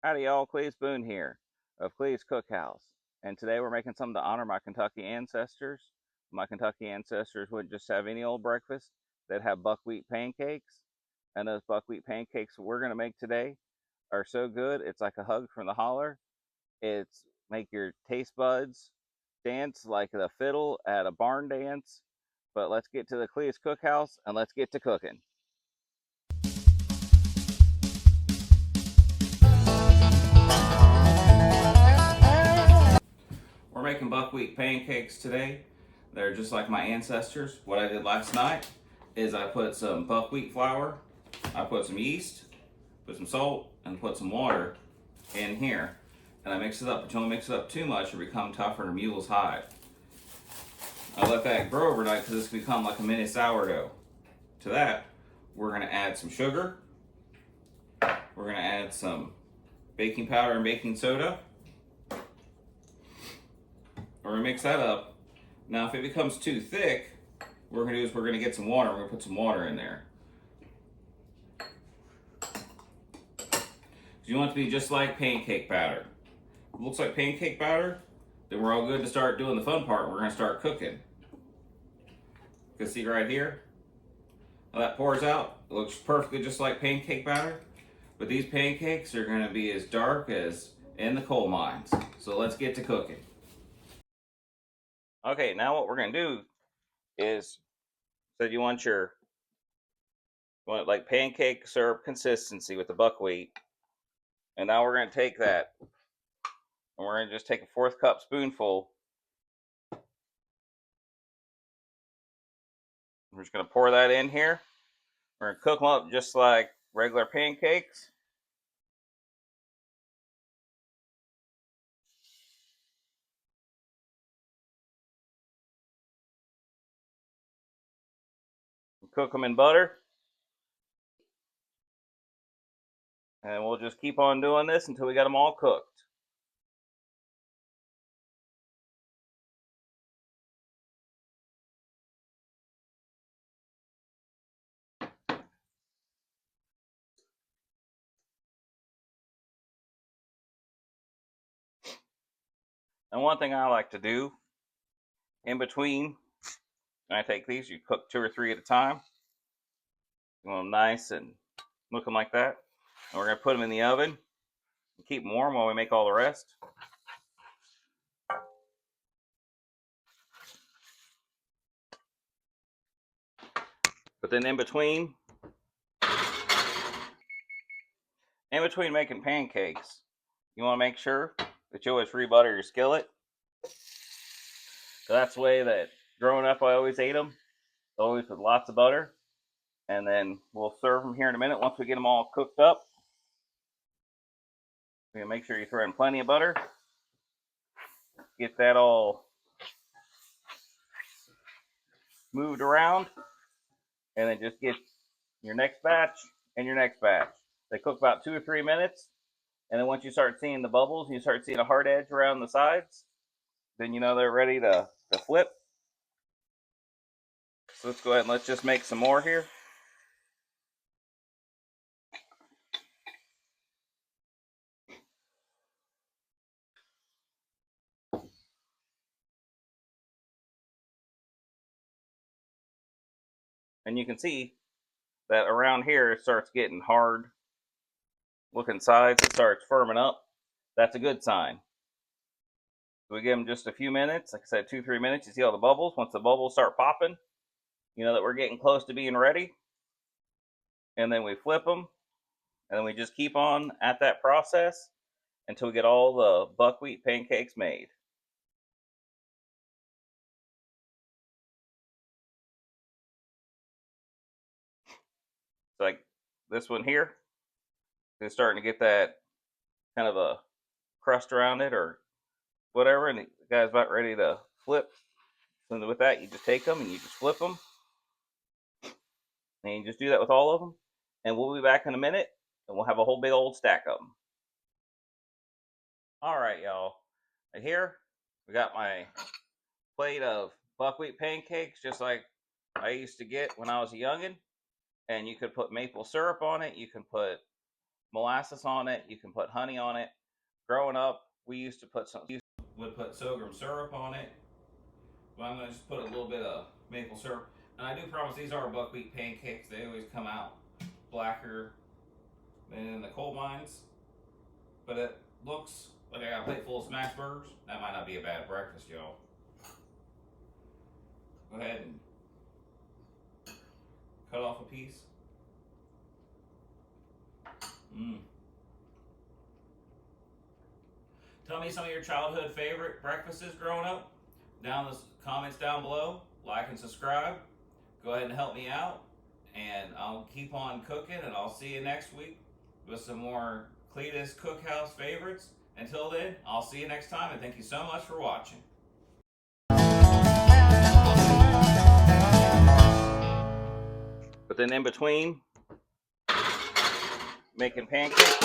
Howdy y'all, Cleese Boone here of Cleese Cookhouse. And today we're making something to honor my Kentucky ancestors. My Kentucky ancestors wouldn't just have any old breakfast, they'd have buckwheat pancakes. And those buckwheat pancakes we're going to make today are so good, it's like a hug from the holler. It's make your taste buds dance like the fiddle at a barn dance. But let's get to the Cleese Cookhouse and let's get to cooking. We're making buckwheat pancakes today. They're just like my ancestors. What I did last night is I put some buckwheat flour, I put some yeast, put some salt, and put some water in here. And I mix it up, but you don't mix it up too much, it'll become tougher than a mule's hide. I let that grow overnight because it's become like a mini sourdough. To that, we're gonna add some sugar. We're gonna add some baking powder and baking soda. We're gonna mix that up. Now, if it becomes too thick, what we're gonna do is we're gonna get some water. We're gonna put some water in there. You want it to be just like pancake batter. If it looks like pancake batter, then we're all good to start doing the fun part. We're gonna start cooking. You can see right here how that pours out. It looks perfectly just like pancake batter, but these pancakes are gonna be as dark as in the coal mines. So let's get to cooking. Okay, now what we're gonna do is, so you want like pancake syrup consistency with the buckwheat. And now we're gonna take that and we're gonna just take a 1/4 cup spoonful. We're just gonna pour that in here. We're gonna cook them up just like regular pancakes. Cook them in butter. And we'll just keep on doing this until we got them all cooked. And one thing I like to do in between, when I take these, you cook 2 or 3 at a time. You want them nice and looking like that. And we're gonna put them in the oven and keep them warm while we make all the rest. But then in between making pancakes, you want to make sure that you always re-butter your skillet. So that's the way that growing up I always ate them, always with lots of butter. And then we'll serve them here in a minute once we get them all cooked up. You're gonna make sure you throw in plenty of butter. Get that all moved around, and then just get your next batch and your next batch. They cook about 2 or 3 minutes, and then once you start seeing the bubbles and you start seeing a hard edge around the sides, then you know they're ready to flip. So let's go ahead and let's just make some more here. And you can see that around here it starts getting hard looking sides. It starts firming up. That's a good sign. So we give them just a few minutes. Like I said, 2 or 3 minutes. You see all the bubbles. Once the bubbles start popping, you know that we're getting close to being ready. And then we flip them, and then we just keep on at that process until we get all the buckwheat pancakes made. So like this one here is starting to get that kind of a crust around it or whatever, and the guy's about ready to flip. So with that, you just take them and you just flip them, and you just do that with all of them. And we'll be back in a minute, and we'll have a whole big old stack of them. All right, y'all. Here we got my plate of buckwheat pancakes, just like I used to get when I was a youngin'. And you could put maple syrup on it. You can put molasses molasses on it. You can put honey on it. Growing up, we used to put sorghum syrup on it. But I'm gonna just put a little bit of maple syrup. And I do promise these are buckwheat pancakes. They always come out blacker than in the coal mines. But it looks like I got a plate full of smash burgers. That might not be a bad breakfast, y'all. Go ahead and cut off a piece. Tell me some of your childhood favorite breakfasts growing up. Down in the comments down below. Like and subscribe. Go ahead and help me out. And I'll keep on cooking, and I'll see you next week with some more Cletus Cookhouse favorites. Until then, I'll see you next time, and thank you so much for watching. But then in between making pancakes,